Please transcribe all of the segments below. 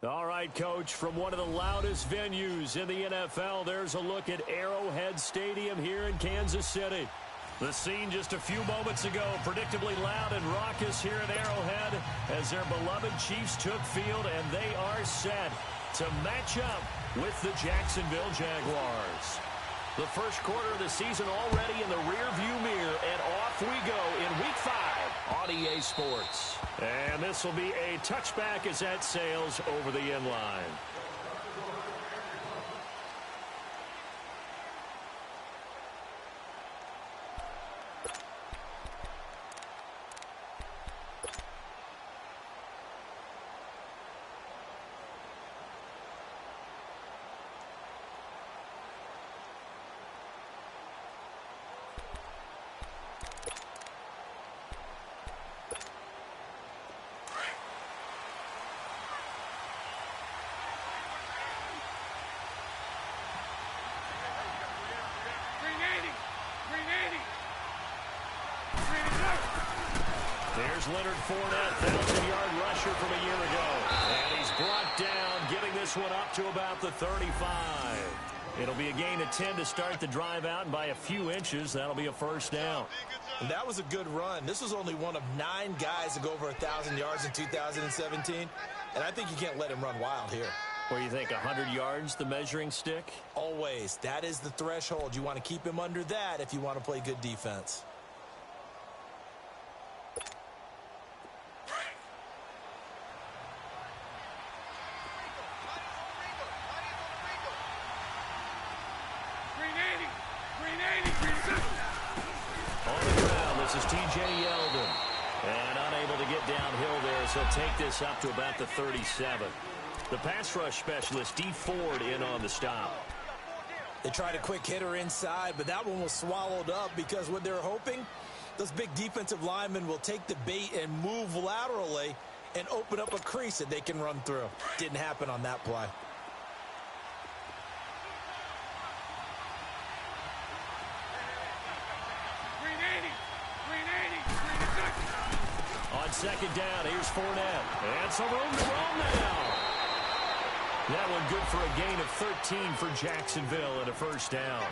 All right, Coach, from one of the loudest venues in the NFL, there's a look at Arrowhead Stadium here in Kansas City. The scene just a few moments ago, predictably loud and raucous here at Arrowhead as their beloved Chiefs took field, and they are set to match up with the Jacksonville Jaguars. The first quarter of the season already in the rearview mirror, and off we go in Week 5 on EA Sports. And this will be a touchback as that sails over the end line. There's Leonard Fournette, 1,000-yard rusher from a year ago. And he's brought down, giving this one up to about the 35. It'll be a gain of 10 to start the drive out, and by a few inches, that'll be a first down. And that was a good run. This was only one of 9 guys to go over 1,000 yards in 2017. And I think you can't let him run wild here. What do you think, 100 yards, the measuring stick? Always. That is the threshold. You want to keep him under that if you want to play good defense. He'll take this up to about the 37. The pass rush specialist, D. Ford, in on the stop. They tried a quick hitter inside, but that one was swallowed up because what they're hoping, those big defensive linemen will take the bait and move laterally and open up a crease that they can run through. Didn't happen on that play. On second down, here's Fournette. And some room to roam now. That one good for a gain of 13 for Jacksonville and a first down.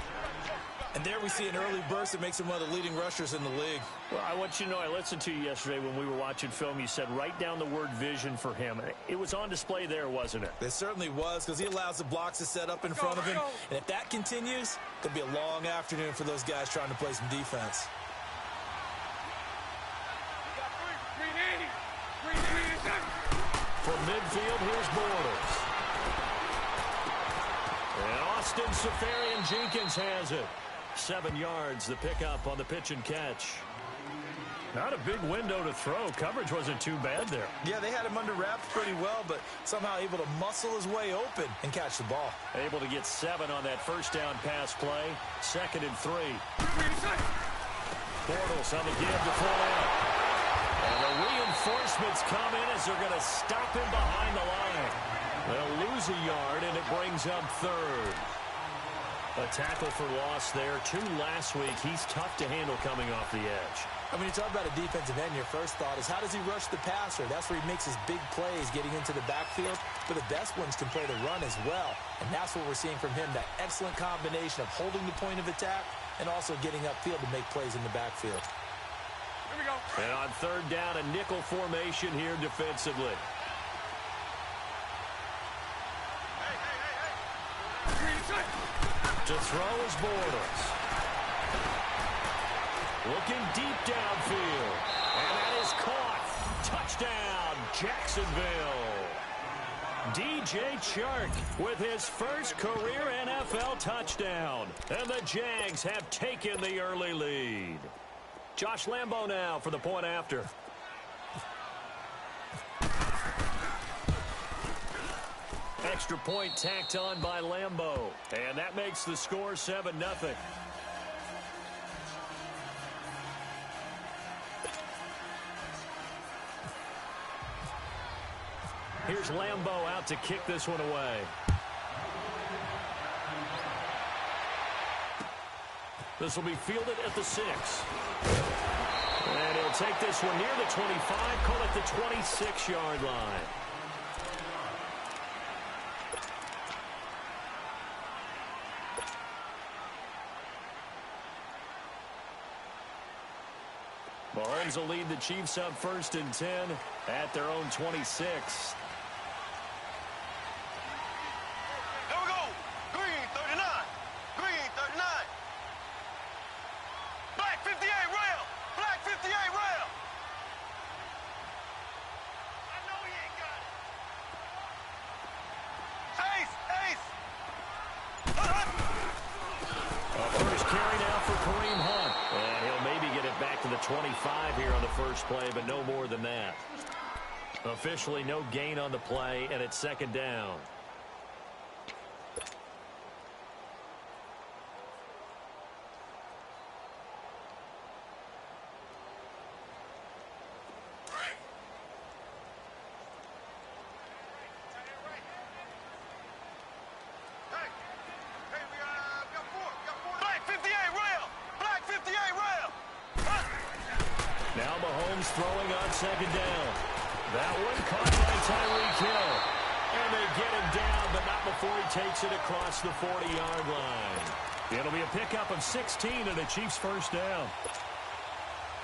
And there we see an early burst that makes him one of the leading rushers in the league. Well, I want you to know, I listened to you yesterday when we were watching film. You said write down the word vision for him. It was on display there, wasn't it? It certainly was, because he allows the blocks to set up in front of him. And if that continues, it'll be a long afternoon for those guys trying to play some defense. From midfield, here's Borders. And Austin Seferian-Jenkins has it. 7 yards, the pickup on the pitch and catch. Not a big window to throw. Coverage wasn't too bad there. Yeah, they had him under wraps pretty well, but somehow able to muscle his way open and catch the ball. Able to get 7 on that first down pass play. 2nd and 3. Bortles on the give to Fournette. And the reinforcements come in as they're going to stop him behind the line. They'll lose a yard, and it brings up 3rd. A tackle for loss there. 2 last week. He's tough to handle coming off the edge. I mean, you talk about a defensive end, your first thought is how does he rush the passer? That's where he makes his big plays getting into the backfield. But the best ones can play the run as well. And that's what we're seeing from him, that excellent combination of holding the point of attack and also getting upfield to make plays in the backfield. Here we go. And on 3rd down, a nickel formation here defensively. To throw is Borders. Looking deep downfield. And that is caught. Touchdown, Jacksonville. DJ Chark with his first career NFL touchdown. And the Jags have taken the early lead. Josh Lambo now for the point after. Extra point tacked on by Lambo. And that makes the score 7-0. Here's Lambo out to kick this one away. This will be fielded at the 6. And he'll take this one near the 25, call it the 26-yard line. Mahomes will lead the Chiefs up 1st and 10 at their own 26. To the 25 here on the first play, but no more than that. Officially no gain on the play, and it's 2nd down. Now Mahomes throwing on 2nd down. That one caught by Tyreek Hill. And they get him down, but not before he takes it across the 40-yard line. It'll be a pickup of 16 and a Chiefs 1st down.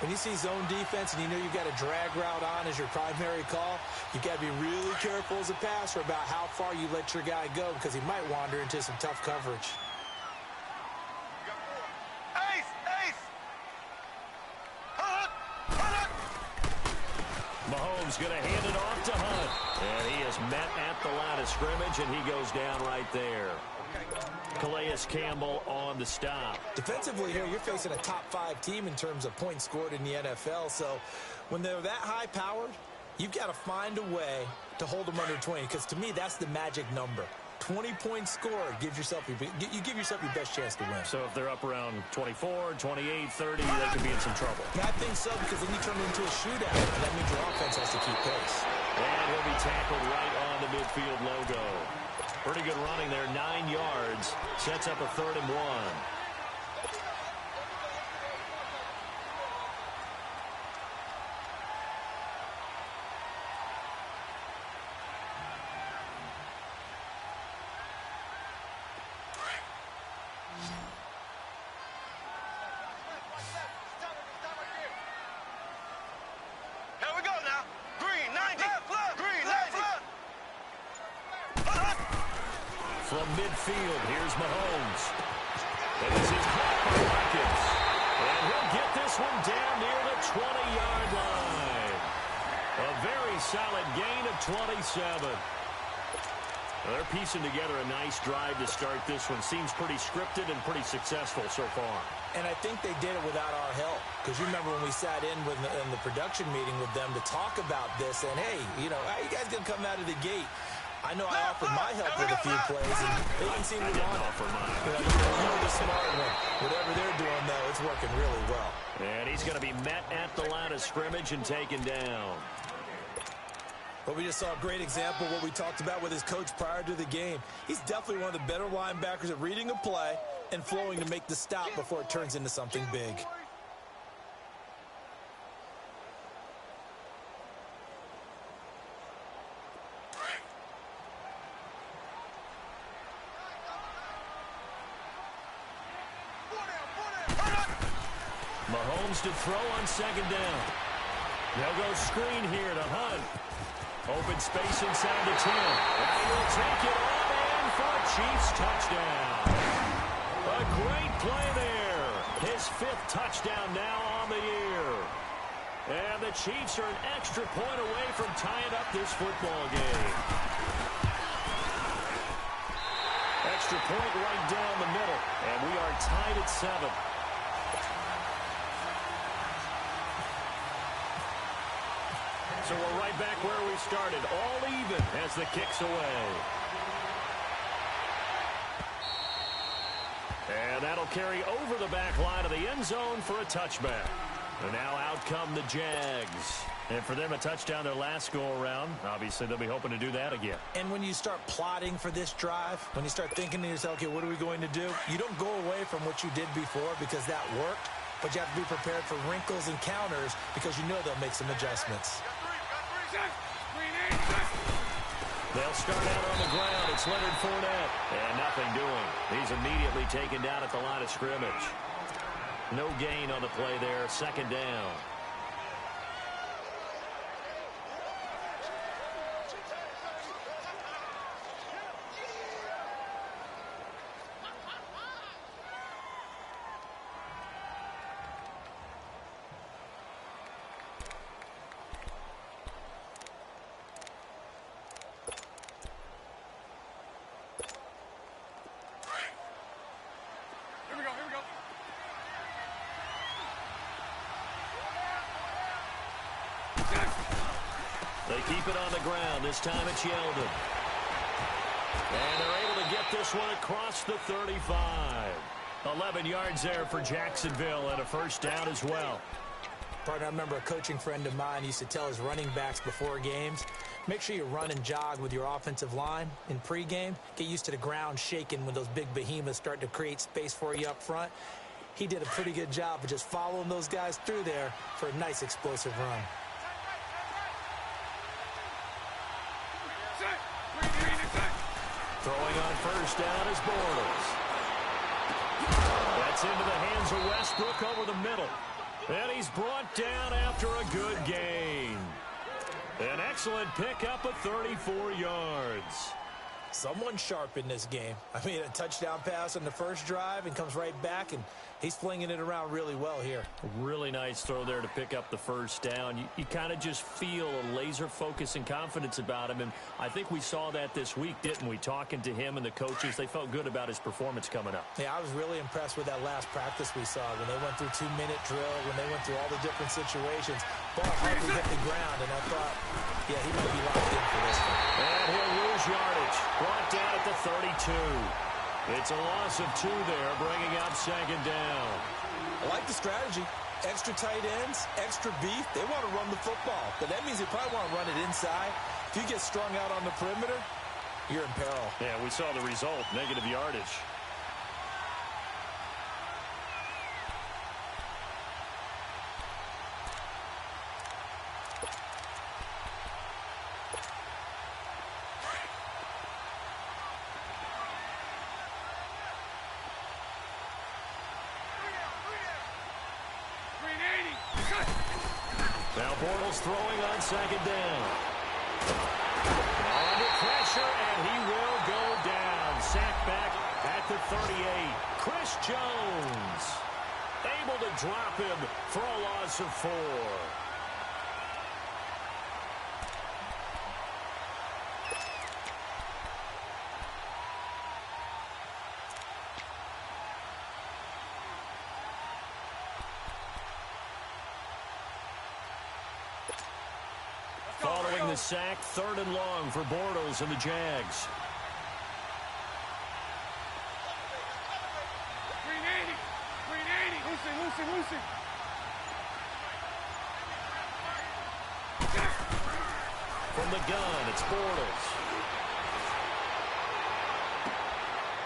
When you see zone defense and you know you've got a drag route on as your primary call, you've got to be really careful as a passer about how far you let your guy go because he might wander into some tough coverage. Mahomes going to hand it off to Hunt. And he is met at the line of scrimmage, and he goes down right there. Calais Campbell on the stop. Defensively here, you're facing a top-5 team in terms of points scored in the NFL. So when they're that high-powered, you've got to find a way to hold them under 20. Because to me, that's the magic number. 20 points scored gives yourself you give yourself your best chance to win. So if they're up around 24, 28, 30, they could be in some trouble. Yeah, I think so, because then you turn it into a shootout, and that means your offense has to keep pace. And he'll be tackled right on the midfield logo. Pretty good running there, 9 yards. Sets up a 3rd and 1. From midfield, here's Mahomes. And this is caught by Watkins. And he'll get this one down near the 20-yard line. A very solid gain of 27. Well, they're piecing together a nice drive to start this one. Seems pretty scripted and pretty successful so far. And I think they did it without our help. Because you remember when we sat in the production meeting with them to talk about this. And, hey, you know, how you guys going to come out of the gate? I know I offered my help with a few plays, and they didn't seem to want it. You're the smart one. Whatever they're doing, though, it's working really well. And he's going to be met at the line of scrimmage and taken down. But we just saw a great example of what we talked about with his coach prior to the game. He's definitely one of the better linebackers at reading a play and flowing to make the stop before it turns into something big. Mahomes to throw on 2nd down. They'll go screen here to Hunt. Open space inside the 10. And he'll take it on in for a Chiefs touchdown. A great play there. His 5th touchdown now on the year. And the Chiefs are an extra point away from tying up this football game. Extra point right down the middle. And we are tied at 7. So we're right back where we started, all even as the kick's away. And that'll carry over the back line of the end zone for a touchback. And now out come the Jags. And for them, a touchdown their last go-around. Obviously, they'll be hoping to do that again. And when you start plotting for this drive, when you start thinking to yourself, okay, what are we going to do? You don't go away from what you did before because that worked, but you have to be prepared for wrinkles and counters because you know they'll make some adjustments. They'll start out on the ground. It's Leonard Fournette. And nothing doing. He's immediately taken down at the line of scrimmage. No gain on the play there. 2nd down. They keep it on the ground. This time it's Yeldon. And they're able to get this one across the 35. 11 yards there for Jacksonville and a first down as well. Partner, I remember a coaching friend of mine used to tell his running backs before games, make sure you run and jog with your offensive line in pregame. Get used to the ground shaking when those big behemoths start to create space for you up front. He did a pretty good job of just following those guys through there for a nice explosive run. Throwing on first down is Bortles. That's into the hands of Westbrook over the middle. And he's brought down after a good gain. An excellent pickup of 34 yards. Someone sharp in this game. I mean, a touchdown pass on the first drive and comes right back, and he's flinging it around really well here. Really nice throw there to pick up the first down. You kind of just feel a laser focus and confidence about him, and I think we saw that this week, didn't we? Talking to him and the coaches, they felt good about his performance coming up. Yeah, I was really impressed with that last practice we saw when they went through 2-minute drill, when they went through all the different situations. Ball hardly hit the ground, and I thought, yeah, he might be locked in for this one. And he'll lose yardage. Brought down at the 32. It's a loss of 2 there, bringing up second down. I like the strategy. Extra tight ends, extra beef. They want to run the football, but that means they probably want to run it inside. If you get strung out on the perimeter, you're in peril. Yeah, we saw the result, negative yardage. Now Bortles throwing on second down. Under pressure, and he will go down. Sacked back at the 38. Chris Jones able to drop him for a loss of 4. Following the sack, 3rd and long for Bortles and the Jags. Lucy. From the gun, it's Bortles.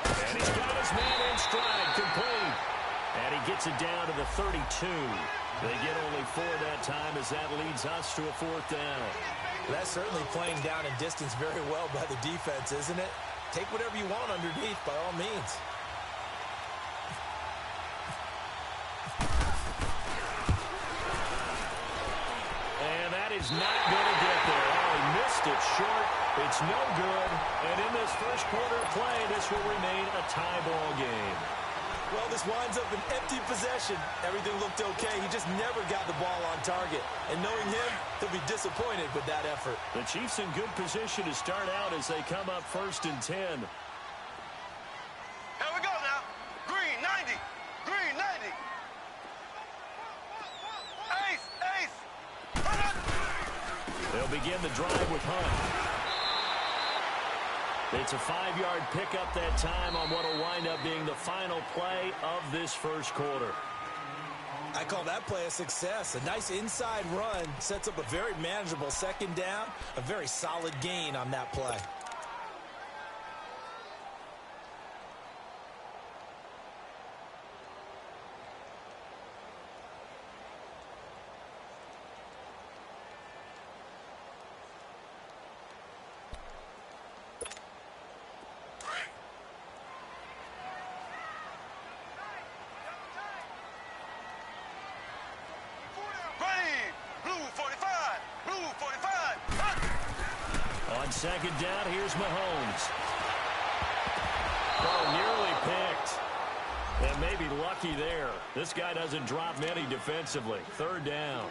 And he's got his man in stride, complete. And he gets it down to the 32. They get only 4 that time as that leads us to a 4th down. That's certainly playing down in distance very well by the defense, isn't it? Take whatever you want underneath by all means. And that is not going to get there. Oh, he missed it short. It's no good. And in this first quarter of play, this will remain a tie ball game. Well, this winds up an empty possession. Everything looked okay. He just never got the ball on target. And knowing him, he'll be disappointed with that effort. The Chiefs in good position to start out as they come up 1st and 10. Here we go now. Green 90. Green 90. Ace. They'll begin the drive with Hunt. It's a 5-yard pickup that time on what will wind up being the final play of this first quarter. I call that play a success. A nice inside run sets up a very manageable 2nd down, a very solid gain on that play. On 2nd down, here's Mahomes. Oh, nearly picked. And maybe lucky there. This guy doesn't drop many defensively. 3rd down.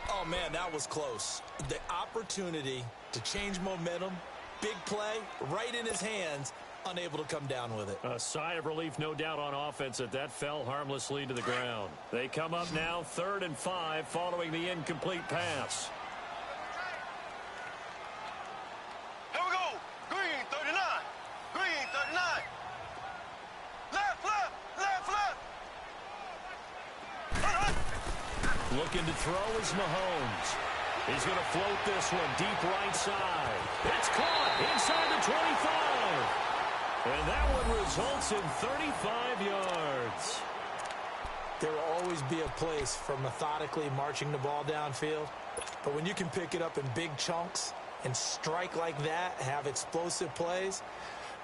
Oh, man, that was close. The opportunity to change momentum, big play, right in his hands, unable to come down with it. A sigh of relief, no doubt, on offense that fell harmlessly to the ground. They come up now 3rd and 5 following the incomplete pass. Looking to throw is Mahomes. He's going to float this one deep right side. It's caught inside the 25. And that one results in 35 yards. There will always be a place for methodically marching the ball downfield. But when you can pick it up in big chunks and strike like that, have explosive plays,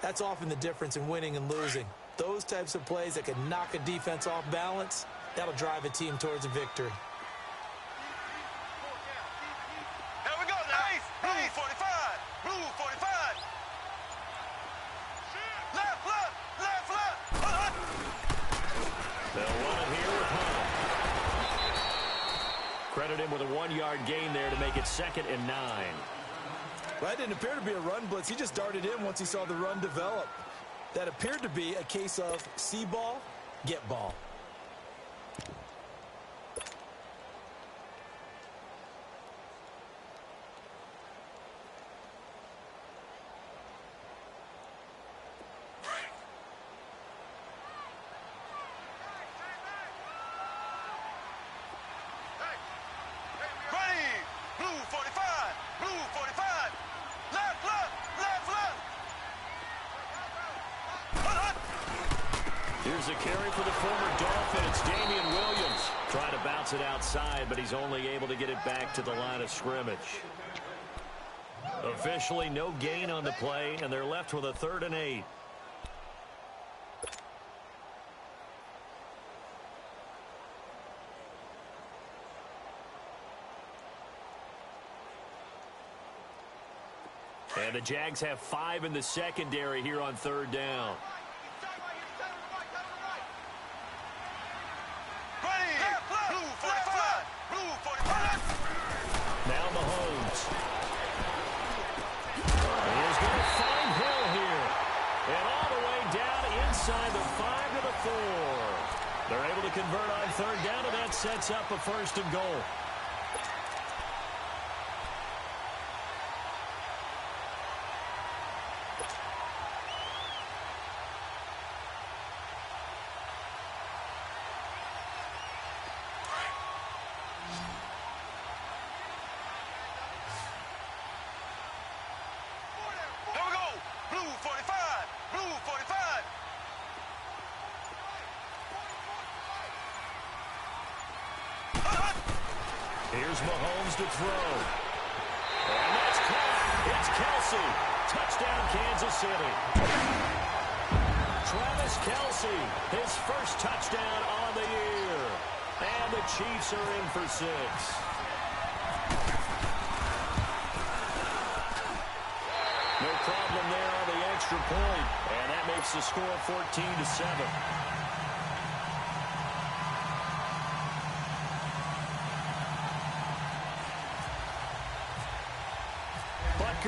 that's often the difference in winning and losing. Those types of plays that can knock a defense off balance, that'll drive a team towards a victory. Here we go now. Ace, blue 45, blue 45. Left, left, left, left. They'll run it here with Hunt. Credit him with a 1-yard gain there to make it 2nd and 9. Well, that didn't appear to be a run blitz. He just darted in once he saw the run develop. That appeared to be a case of see ball, get ball. Here's a carry for the former Dolphin. It's Damian Williams. Trying to bounce it outside, but he's only able to get it back to the line of scrimmage. Officially no gain on the play, and they're left with a 3rd and 8. And the Jags have 5 in the secondary here on 3rd down. Now Mahomes. He's going to find Hill here. And all the way down inside the 5 to the 4. They're able to convert on 3rd down, and that sets up a 1st and goal. Here's Mahomes to throw. And that's caught. It's Kelsey. Touchdown, Kansas City. Travis Kelsey, his first touchdown on the year. And the Chiefs are in for 6. No problem there on the extra point. And that makes the score 14-7.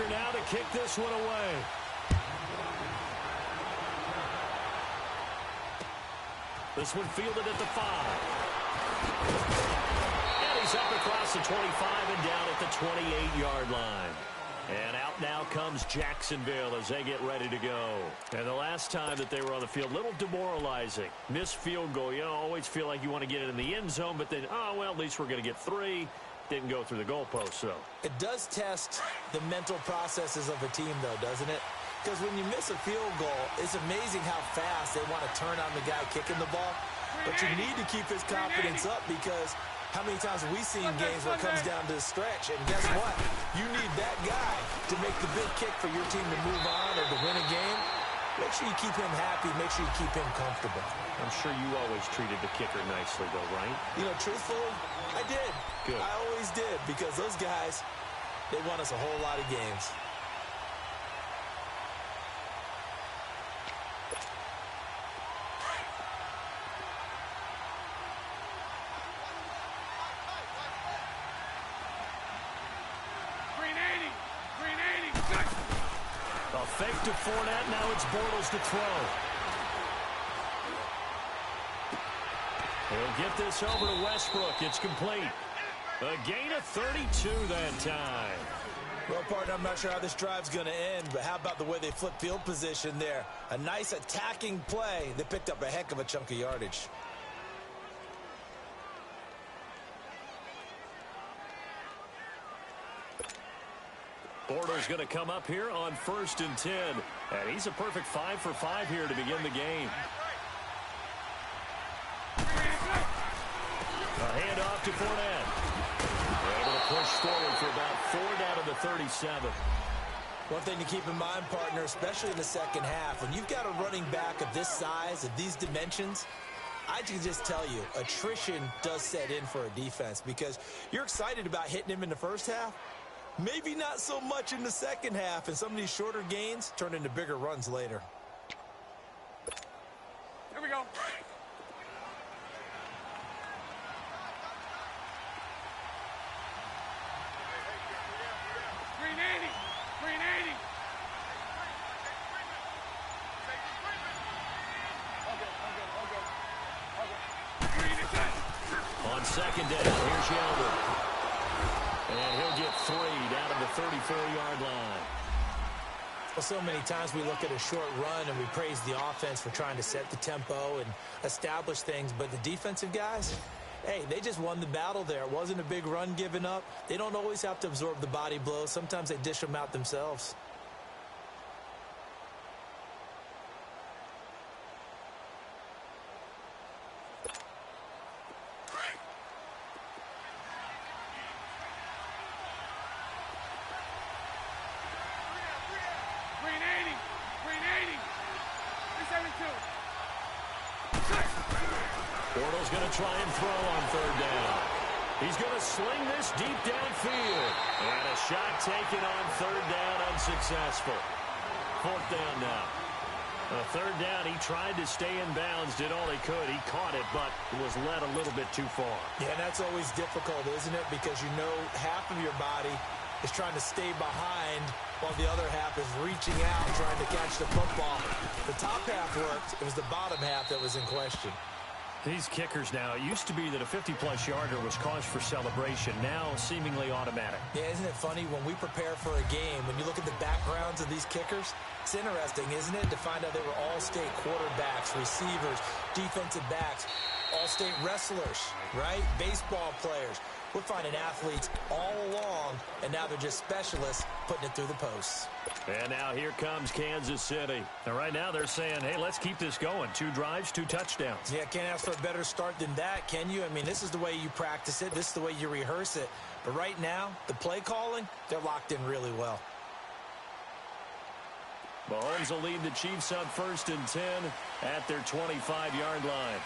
Now to kick this one away. This one fielded at the 5. And he's up across the 25 and down at the 28-yard line. And out now comes Jacksonville as they get ready to go. And the last time that they were on the field, a little demoralizing. Missed field goal. You know, always feel like you want to get it in the end zone, but then, oh, well, at least we're going to get 3. Didn't go through the goalpost, though. It does test the mental processes of a team, though, doesn't it? Because when you miss a field goal, it's amazing how fast they want to turn on the guy kicking the ball. But you need to keep his confidence up, because how many times have we seen games where it comes down to the stretch? And guess what? You need that guy to make the big kick for your team to move on or to win a game. Make sure you keep him happy. Make sure you keep him comfortable. I'm sure you always treated the kicker nicely, though, right? You know, truthfully, I did. Good. I always did, because those guys, they won us a whole lot of games. A fake to Fournette. Now it's Bortles to throw. He'll get this over to Westbrook. It's complete. A gain of 32 that time. Well, partner, I'm not sure how this drive's going to end, but how about the way they flip field position there? A nice attacking play. They picked up a heck of a chunk of yardage. Bortles going to come up here on 1st and 10. And he's a perfect 5 for 5 here to begin the game. A handoff to Fournette. They're able to push forward for about 4 down to the 37. One thing to keep in mind, partner, especially in the second half, when you've got a running back of this size, of these dimensions, I can just tell you, attrition does set in for a defense because you're excited about hitting him in the first half. Maybe not so much in the second half, and some of these shorter gains turn into bigger runs later. Here we go. Green 80. Green 80. On 2nd down, here's Sheldon. And he'll get 3 down to the 34-yard line. Well, so many times we look at a short run and we praise the offense for trying to set the tempo and establish things, but the defensive guys, hey, they just won the battle there. It wasn't a big run given up. They don't always have to absorb the body blows. Sometimes they dish them out themselves. Bortles going to try and throw on 3rd down. He's going to sling this deep downfield. And a shot taken on 3rd down, unsuccessful. 4th down now. 3rd down, he tried to stay in bounds, did all he could. He caught it, but was led a little bit too far. Yeah, and that's always difficult, isn't it? Because you know half of your body is trying to stay behind while the other half is reaching out, trying to catch the football. The top half worked. It was the bottom half that was in question. These kickers now, it used to be that a 50-plus yarder was cause for celebration. Now, seemingly automatic. Yeah, isn't it funny? When we prepare for a game, when you look at the backgrounds of these kickers, it's interesting, isn't it, to find out they were all-state quarterbacks, receivers, defensive backs, all-state wrestlers, right? Baseball players. We're finding athletes all along, and now they're just specialists putting it through the posts. And now here comes Kansas City. And right now they're saying, hey, let's keep this going. 2 drives, 2 touchdowns. Yeah, can't ask for a better start than that, can you? I mean, this is the way you practice it. This is the way you rehearse it. But right now, the play calling, they're locked in really well. Mahomes will lead the Chiefs on 1st and 10 at their 25-yard line.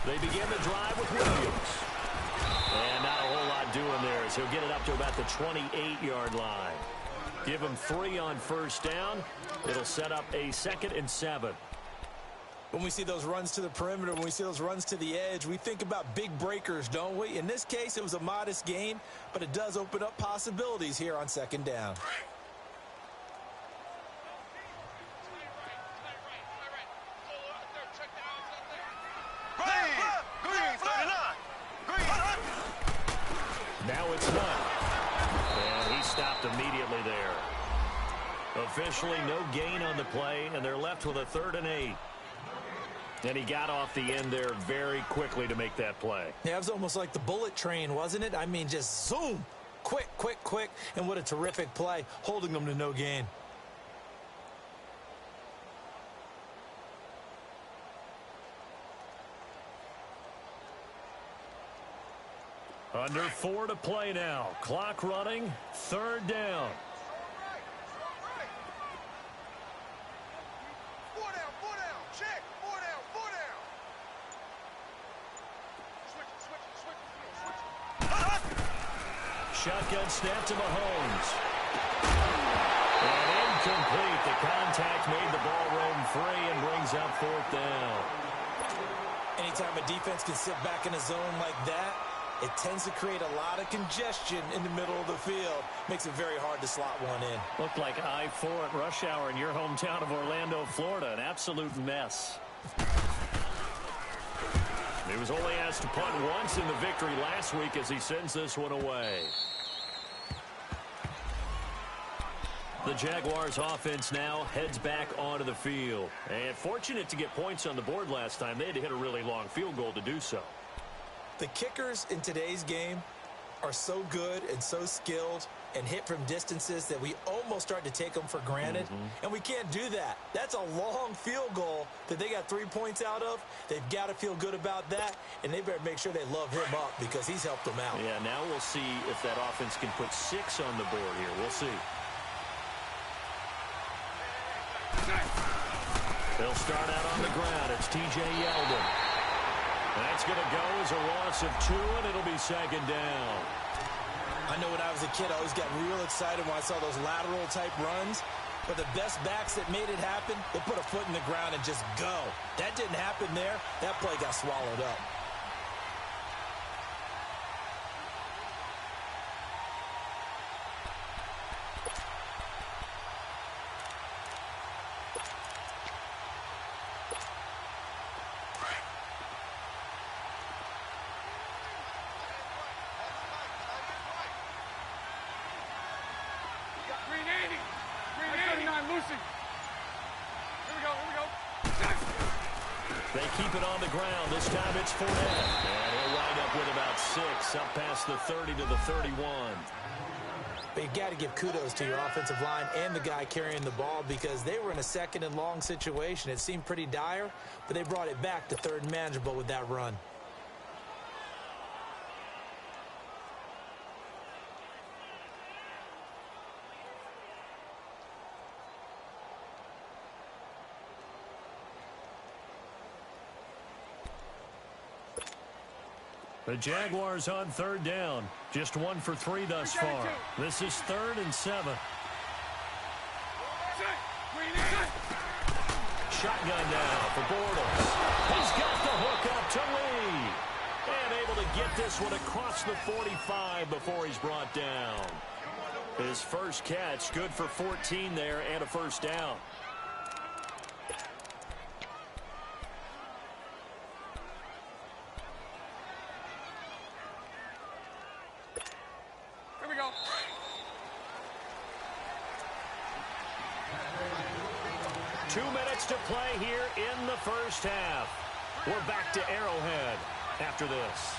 They begin the drive with Williams. And not a whole lot doing there as he'll get it up to about the 28-yard line. Give him 3 on 1st down. It'll set up a 2nd and 7. When we see those runs to the perimeter, when we see those runs to the edge, we think about big breakers, don't we? In this case, it was a modest gain, but it does open up possibilities here on 2nd down. Now it's not. And he stopped immediately there. Officially no gain on the play, and they're left with a 3rd and 8. And he got off the end there very quickly to make that play. Yeah, it was almost like the bullet train, wasn't it? I mean, just zoom. Quick, quick, quick. And what a terrific play, holding them to no gain. Under 4 to play now. Clock running. 3rd down. Shotgun snap to Mahomes. And incomplete. The contact made the ball roam free and brings up 4th down. Anytime a defense can sit back in a zone like that, it tends to create a lot of congestion in the middle of the field. Makes it very hard to slot one in. Looked like I-4 at rush hour in your hometown of Orlando, Florida. An absolute mess. He was only asked to punt once in the victory last week as he sends this one away. The Jaguars offense now heads back onto the field. And fortunate to get points on the board last time. They had to hit a really long field goal to do so. The kickers in today's game are so good and so skilled and hit from distances that we almost start to take them for granted. And we can't do that. That's a long field goal that they got 3 points out of. They've got to feel good about that, and they better make sure they love him up because he's helped them out. Yeah, now we'll see if that offense can put 6 on the board here. We'll see. They'll start out on the ground. It's T.J. Yeldon. That's going to go as a loss of 2, and it'll be second down. I know when I was a kid, I always got real excited when I saw those lateral-type runs. But the best backs that made it happen, they put a foot in the ground and just go. That didn't happen there. That play got swallowed up. They keep it on the ground. This time it's Fournette. And he'll wind up with about 6, up past the 30 to the 31. But you got to give kudos to your offensive line and the guy carrying the ball because they were in a second and long situation. It seemed pretty dire, but they brought it back to third and manageable with that run. The Jaguars on third down. Just 1 for 3 thus far. This is 3rd and 7. Shotgun now for Bortles. He's got the hook up to Lee. And able to get this one across the 45 before he's brought down. His first catch, good for 14 there and a first down. Here we go. Two minutes to play here in the first half. We're back to Arrowhead after this.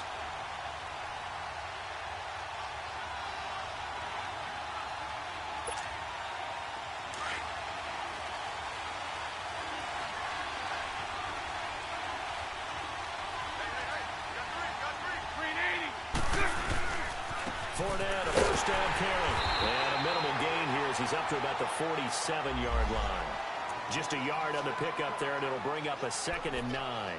Fournette, a first down carry. And a minimal gain here as he's up to about the 47-yard line. Just a yard on the pickup there, and it'll bring up a 2nd and 9.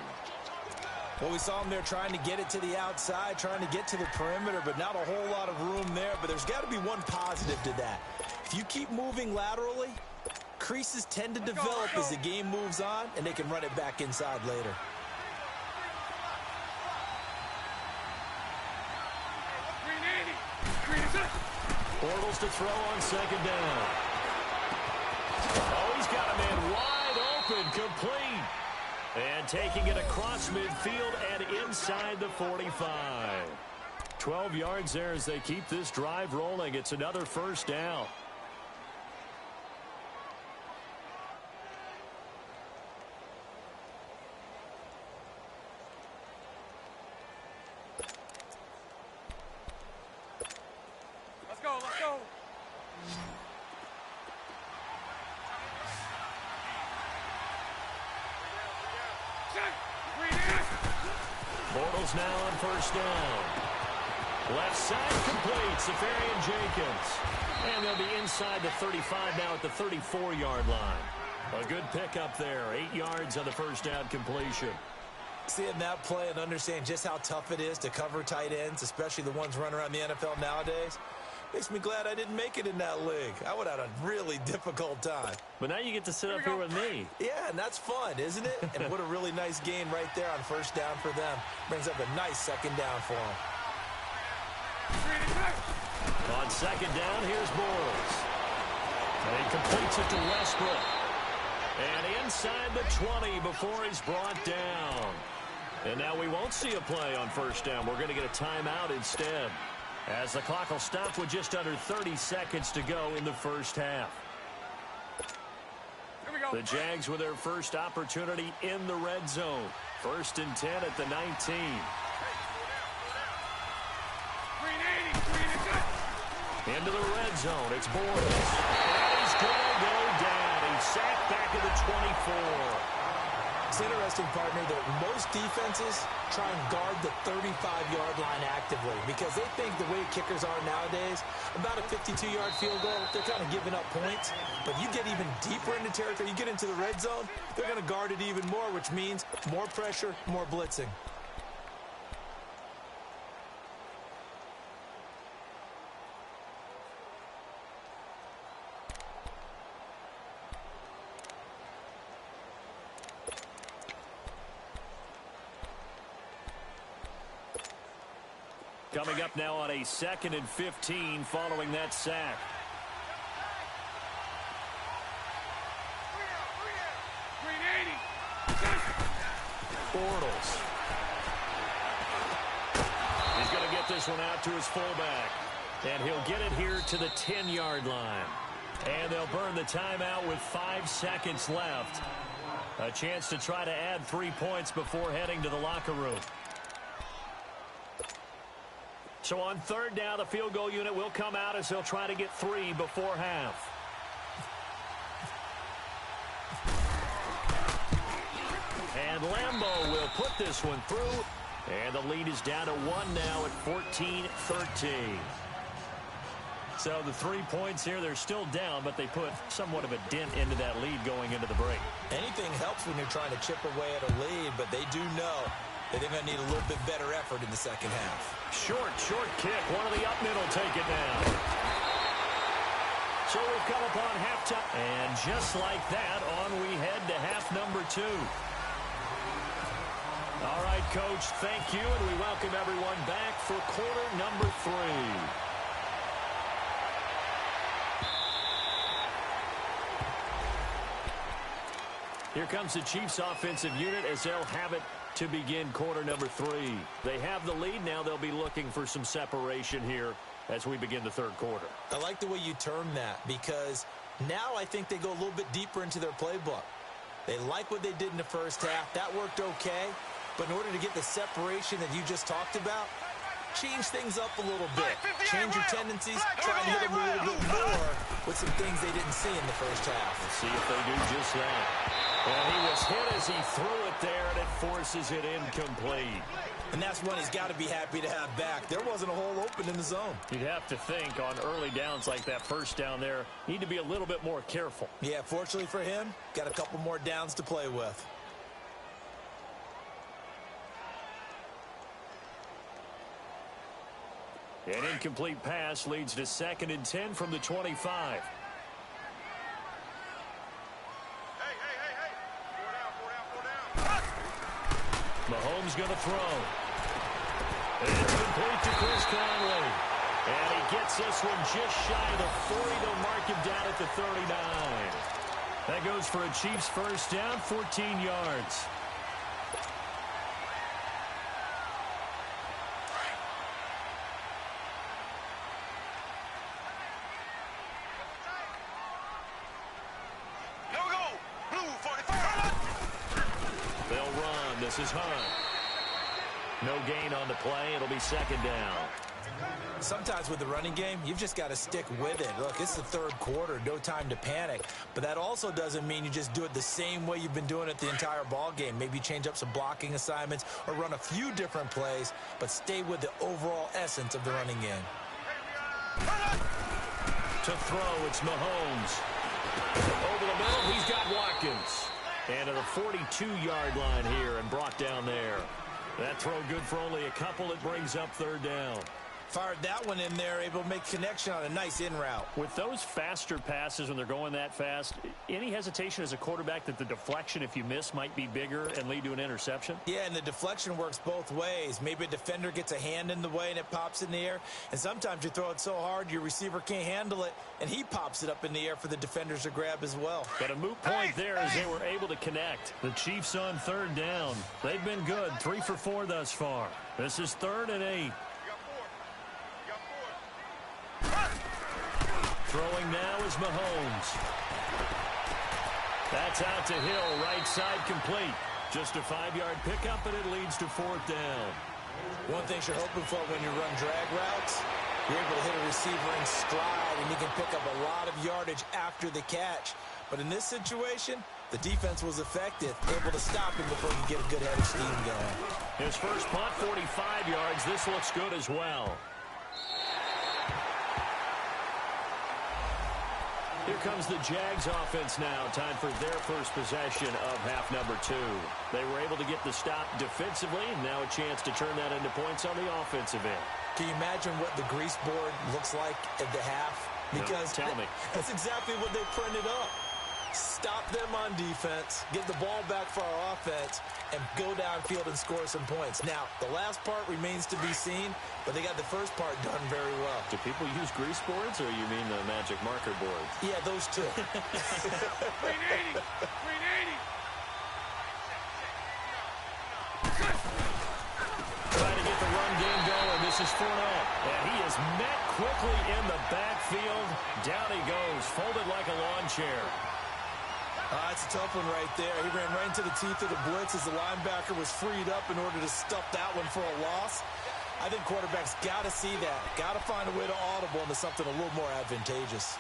Well, we saw him there trying to get it to the outside, trying to get to the perimeter, but not a whole lot of room there. But there's got to be one positive to that. If you keep moving laterally, creases tend to develop as the game moves on, and they can run it back inside later. Bortles to throw on 2nd down. Oh, he's got a man wide open, complete. And taking it across midfield and inside the 45. 12 yards there as they keep this drive rolling. It's another first down. Let's go, let's go. Bortles now on first down. Left side complete. Safarian Jenkins. And they'll be inside the 35 now at the 34-yard line. A good pickup there. 8 yards on the first down completion. Seeing that play and understand just how tough it is to cover tight ends, especially the ones running around the NFL nowadays, makes me glad I didn't make it in that league. I would have had a really difficult time. But now you get to sit up here with me. Yeah, and that's fun, isn't it? And what a really nice gain right there on first down for them. Brings up a nice 2nd down for them. On 2nd down, here's Bortles. And he completes it to Westbrook. And inside the 20 before he's brought down. And now we won't see a play on first down. We're going to get a timeout instead, as the clock will stop with just under 30 seconds to go in the first half. The Jags with their first opportunity in the red zone. 1st and 10 at the 19. Into the red zone. It's Bortles. And he's going to go down. He's sacked back at the 24. It's interesting, partner, that most defenses try and guard the 35-yard line actively because they think the way kickers are nowadays, about a 52-yard field goal, they're kind of giving up points. But you get even deeper into territory, you get into the red zone, they're going to guard it even more, which means more pressure, more blitzing. Coming up now on a 2nd and 15 following that sack. Bortles. He's going to get this one out to his fullback. And he'll get it here to the 10-yard line. And they'll burn the timeout with 5 seconds left. A chance to try to add 3 points before heading to the locker room. So on 3rd down, the field goal unit will come out as they'll try to get 3 before half. And Lambeau will put this one through. And the lead is down to 1 now at 14-13. So the 3 points here, they're still down, but they put somewhat of a dent into that lead going into the break. Anything helps when you're trying to chip away at a lead, but they do know that they're going to need a little bit better effort in the second half. Short kick. One of the up mid will take it down. So we've come upon halftime. And just like that, on we head to half number 2. All right, Coach, thank you, and we welcome everyone back for quarter number 3. Here comes the Chiefs offensive unit as they'll have it to begin quarter number 3. They have the lead. Now they'll be looking for some separation here as we begin the 3rd quarter. I like the way you term that because now I think they go a little bit deeper into their playbook. They like what they did in the first half. That worked okay. But in order to get the separation that you just talked about, change things up a little bit. Change your tendencies. Try and hit them a little bit more with some things they didn't see in the first half. Let's see if they do just that. And he was hit as he threw it there, and it forces it incomplete. And that's one he's got to be happy to have back. There wasn't a hole open in the zone. You'd have to think on early downs like that first down there, need to be a little bit more careful. Yeah, fortunately for him, got a couple more downs to play with. An incomplete pass leads to 2nd and 10 from the 25. Mahomes going to throw. And it's complete to Chris Conley. And he gets this one just shy of the 40. They'll mark him down at the 39. That goes for a Chiefs first down, 14 yards. This is Hunt. No gain on the play. It'll be 2nd down. Sometimes with the running game, you've just got to stick with it. Look, it's the 3rd quarter. No time to panic. But that also doesn't mean you just do it the same way you've been doing it the entire ball game. Maybe change up some blocking assignments or run a few different plays, but stay with the overall essence of the running game. To throw, it's Mahomes. Over the middle, he's got Watkins. And at a 42-yard line here and brought down there. That throw good for only a couple. It brings up 3rd down. Fired that one in there, able to make connection on a nice in route. With those faster passes when they're going that fast, any hesitation as a quarterback that the deflection, if you miss, might be bigger and lead to an interception? Yeah, and the deflection works both ways. Maybe a defender gets a hand in the way and it pops in the air. And sometimes you throw it so hard your receiver can't handle it, and he pops it up in the air for the defenders to grab as well. But a moot point there as they were able to connect. The Chiefs on 3rd down. They've been good, 3 for 4 thus far. This is 3rd and 8. Throwing now is Mahomes. That's out to Hill, right side complete. Just a 5-yard pickup, and it leads to 4th down. One thing you're hoping for when you run drag routes, you're able to hit a receiver in stride, and he can pick up a lot of yardage after the catch. But in this situation, the defense was effective, able to stop him before he could get a good head of steam going. His first punt, 45 yards. This looks good as well. Here comes the Jags offense now. Time for their first possession of half number 2. They were able to get the stop defensively. Now a chance to turn that into points on the offensive end. Can you imagine what the grease board looks like at the half? Because no, tell me. That's exactly what they printed up. Stop them on defense, get the ball back for our offense, and go downfield and score some points. Now, the last part remains to be seen, but they got the first part done very well. Do people use grease boards, or you mean the magic marker boards? Yeah, those two. 380! 380! Trying to get the run game going. This is Fournette. And he is met quickly in the backfield. Down he goes, folded like a lawn chair. It's a tough one right there. He ran right into the teeth of the blitz as the linebacker was freed up in order to stuff that one for a loss. I think quarterbacks got to see that. Got to find a way to audible into something a little more advantageous.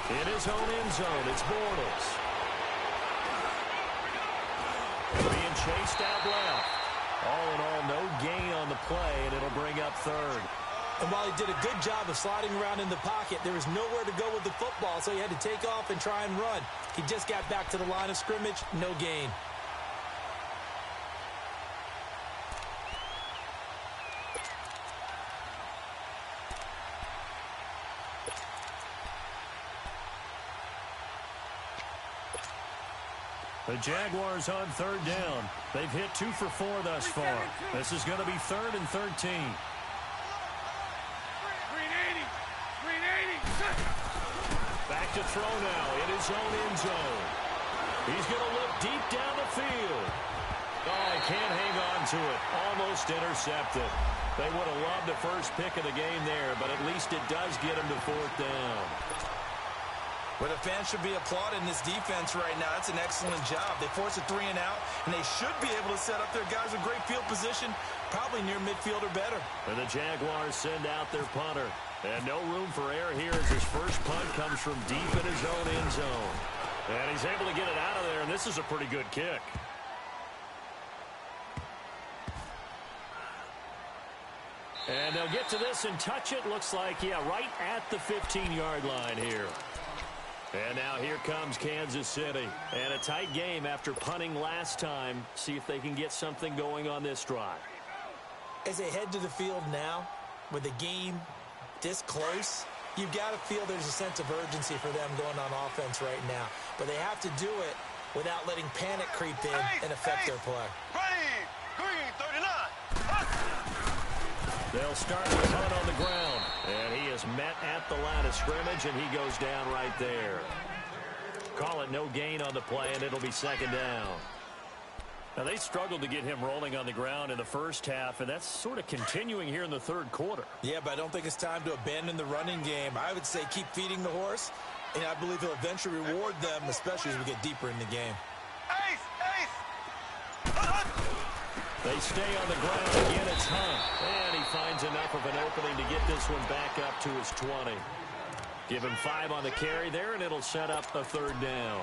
In his own end zone, it's Bortles. Being chased out left. All in all, no gain on the play, and it'll bring up 3rd. And while he did a good job of sliding around in the pocket, there was nowhere to go with the football, so he had to take off and try and run. He just got back to the line of scrimmage, no gain. The Jaguars on 3rd down. They've hit 2 for 4 thus far. This is going to be 3rd and 13. 380! 380! Back to throw now in his own end zone. He's going to look deep down the field. Oh, he can't hang on to it. Almost intercepted. They would have loved the first pick of the game there, but at least it does get him to 4th down. Well, the fans should be applauding this defense right now. It's an excellent job. They force a 3 and out, and they should be able to set up their guys in great field position, probably near midfield or better. And the Jaguars send out their punter. And no room for error here as his first punt comes from deep in his own end zone. And he's able to get it out of there, and this is a pretty good kick. And they'll get to this and touch it. Looks like, yeah, right at the 15-yard line here. And now here comes Kansas City. And a tight game after punting last time. See if they can get something going on this drive. As they head to the field now, with the game this close, you've got to feel there's a sense of urgency for them going on offense right now. But they have to do it without letting panic creep in and affect their play. Ready! Green 39! They'll start the punt on the ground. And he is met at the line of scrimmage, and he goes down right there. Call it no gain on the play, and it'll be 2nd down. Now, they struggled to get him rolling on the ground in the first half, and that's sort of continuing here in the 3rd quarter. Yeah, but I don't think it's time to abandon the running game. I would say keep feeding the horse, and I believe he'll eventually reward them, especially as we get deeper in the game. Ace! They stay on the ground again. It's Hunt. And he finds enough of an opening to get this one back up to his 20. Give him 5 on the carry there, and it'll set up a 3rd down.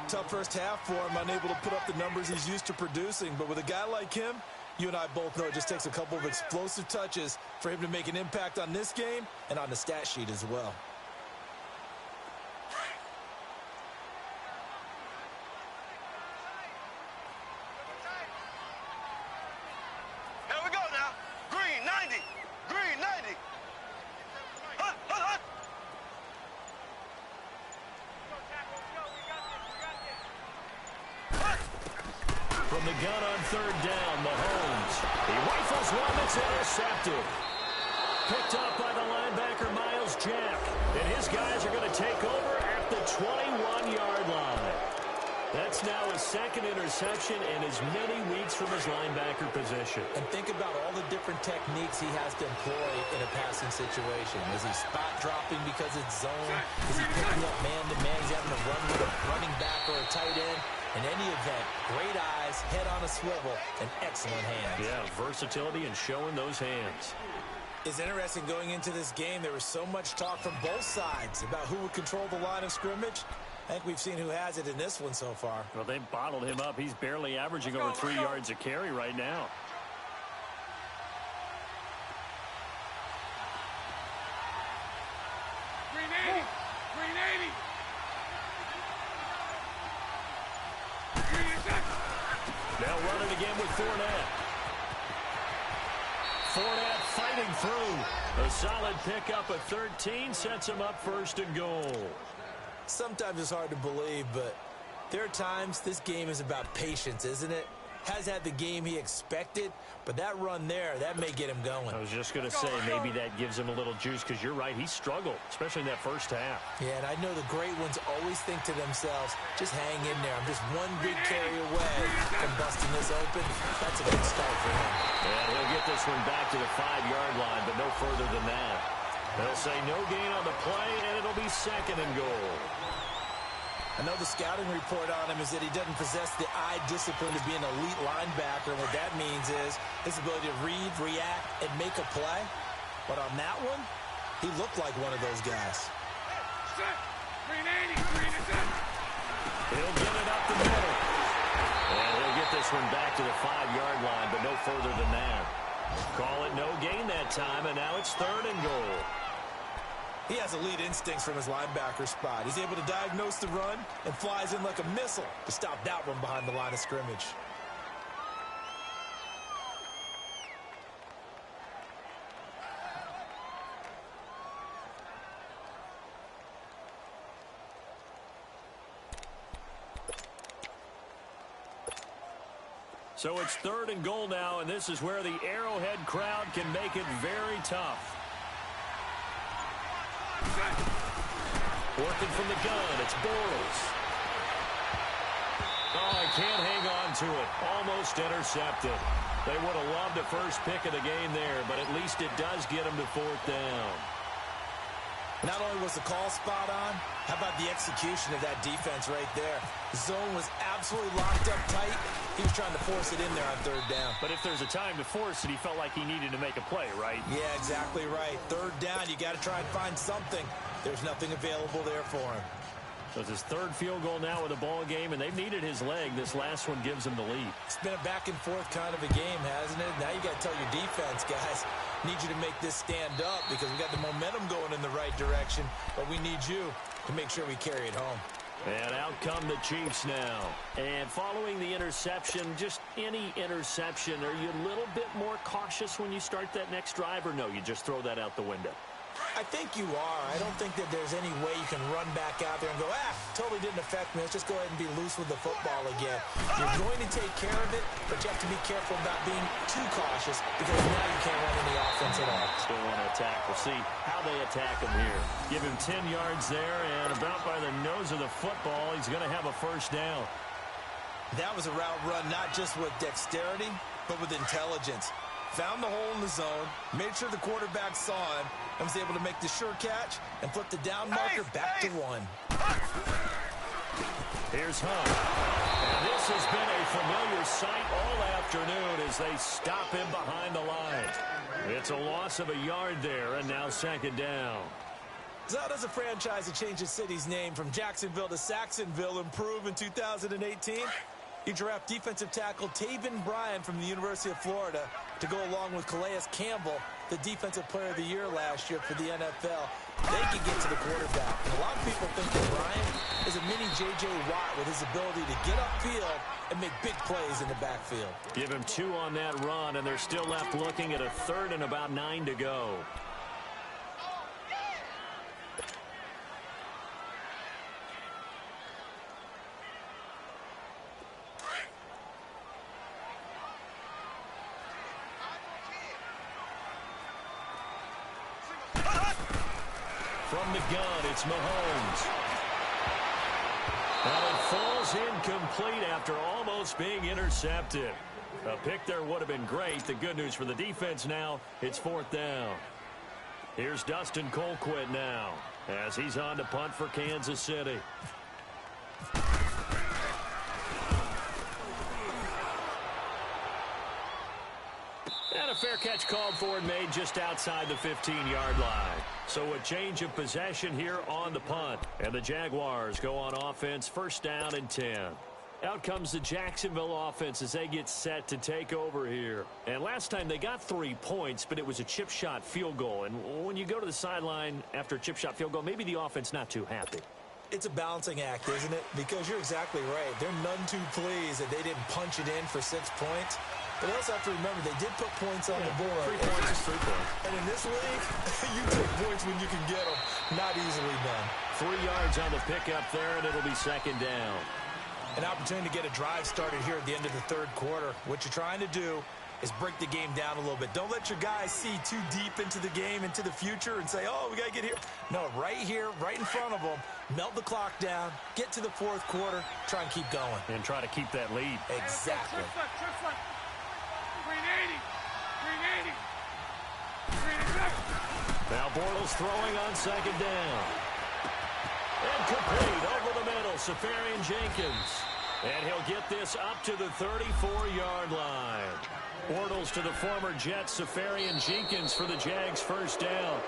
Tough first half for him, unable to put up the numbers he's used to producing. But with a guy like him, you and I both know it just takes a couple of explosive touches for him to make an impact on this game and on the stat sheet as well. Here we go now. Green 90. Green 90. Hunt, hunt, hunt. From the gun on 3rd down, Mahomes. He rifles one that's intercepted. Picked up by the linebacker, Miles Jack. And his guys are going to take over at the 21-yard line. That's now his second interception in as many weeks from his linebacker position. And think about all the different techniques he has to employ in a passing situation. Is he spot dropping because it's zone? Is he picking up man-to-man? He's having to run with a running back or a tight end. In any event, great eyes, head on a swivel, and excellent hands. Yeah, versatility and showing those hands. It's interesting going into this game. There was so much talk from both sides about who would control the line of scrimmage. I think we've seen who has it in this one so far. Well, they've bottled him up. He's barely averaging over 3 yards a carry right now. Green 80. Green 80. Green interception. They'll run it again with Fournette. Fournette fighting through. A solid pickup of 13 sets him up first and goal. Sometimes it's hard to believe, but there are times this game is about patience, isn't it? Has had the game he expected, but that run there, that may get him going. I was just going to say, maybe that gives him a little juice, because you're right, he struggled, especially in that first half. Yeah, and I know the great ones always think to themselves, just hang in there. I'm just one big carry away from busting this open. That's a good start for him. And he'll get this one back to the 5-yard line, but no further than that. They'll say no gain on the play, and it'll be second and goal. I know the scouting report on him is that he doesn't possess the eye discipline to be an elite linebacker, and what that means is his ability to read, react, and make a play. But on that one, he looked like one of those guys. Set. Green 80. Green interception. He'll get it up the middle. And he'll get this one back to the 5-yard line, but no further than that. Call it no gain that time, and now it's third and goal. He has elite instincts from his linebacker spot. He's able to diagnose the run and flies in like a missile to stop that one behind the line of scrimmage. So it's third and goal now, and this is where the Arrowhead crowd can make it very tough. Working from the gun, it's Bortles. Oh, he can't hang on to it. Almost intercepted. They would have loved a first pick of the game there, but at least it does get them to fourth down. Not only was the call spot on, how about the execution of that defense right there? The zone was absolutely locked up tight. He was trying to force it in there on third down. But if there's a time to force it, he felt like he needed to make a play, right? Yeah, exactly right. Third down, you got to try and find something. There's nothing available there for him. So it's his third field goal now with a ball game, and they've needed his leg. This last one gives him the lead. It's been a back-and-forth kind of a game, hasn't it? Now you got to tell your defense, guys, need you to make this stand up because we got the momentum going in the right direction, but we need you to make sure we carry it home. And out come the Chiefs now. And following the interception, just any interception, are you a little bit more cautious when you start that next drive, or no, you just throw that out the window? I think you are. I don't think that there's any way you can run back out there and go, totally didn't affect me. Let's just go ahead and be loose with the football again. You're going to take care of it, but you have to be careful about being too cautious because now you can't run any offense at all. Still want to attack. We'll see how they attack him here. Give him 10 yards there, and about by the nose of the football, he's going to have a first down. That was a route run not just with dexterity, but with intelligence. Found the hole in the zone, made sure the quarterback saw him, and was able to make the sure catch and flip the down marker back to one. Here's Hunt. And this has been a familiar sight all afternoon as they stop him behind the line. It's a loss of a yard there, and now second down. So how does a franchise that changes city's name from Jacksonville to Saxonville improve in 2018? You draft defensive tackle Taven Bryan from the University of Florida to go along with Calais Campbell, the Defensive Player of the Year last year for the NFL. They can get to the quarterback. And a lot of people think that Bryan is a mini J.J. Watt with his ability to get upfield and make big plays in the backfield. Give him 2 on that run, and they're still left looking at a third and about 9 to go. From the gun, it's Mahomes. And it falls incomplete after almost being intercepted. A pick there would have been great. The good news for the defense now, it's 4th down. Here's Dustin Colquitt now as he's on to punt for Kansas City. And a fair catch called for and made just outside the 15-yard line. So a change of possession here on the punt. And the Jaguars go on offense, 1st down and 10. Out comes the Jacksonville offense as they get set to take over here. And last time they got 3 points, but it was a chip shot field goal. And when you go to the sideline after a chip shot field goal, maybe the offense not too happy. It's a balancing act, isn't it? Because you're exactly right. They're none too pleased that they didn't punch it in for 6 points. But they also have to remember they did put points on the board. 3 points is 3 points. And in this league, you take points when you can get them. Not easily done. 3 yards on the pickup there, and it'll be 2nd down. An opportunity to get a drive started here at the end of the 3rd quarter. What you're trying to do is break the game down a little bit. Don't let your guys see too deep into the game, into the future, and say, oh, we got to get here. No, right here, right in front of them, melt the clock down, get to the 4th quarter, try and keep going. And try to keep that lead. Exactly. Trip foot. Green 80. Green 80. Green accept. Now Bortles throwing on 2nd down. And complete over the middle, Safarian Jenkins. And he'll get this up to the 34-yard line. Bortles to the former Jet, Safarian Jenkins for the Jags' 1st down.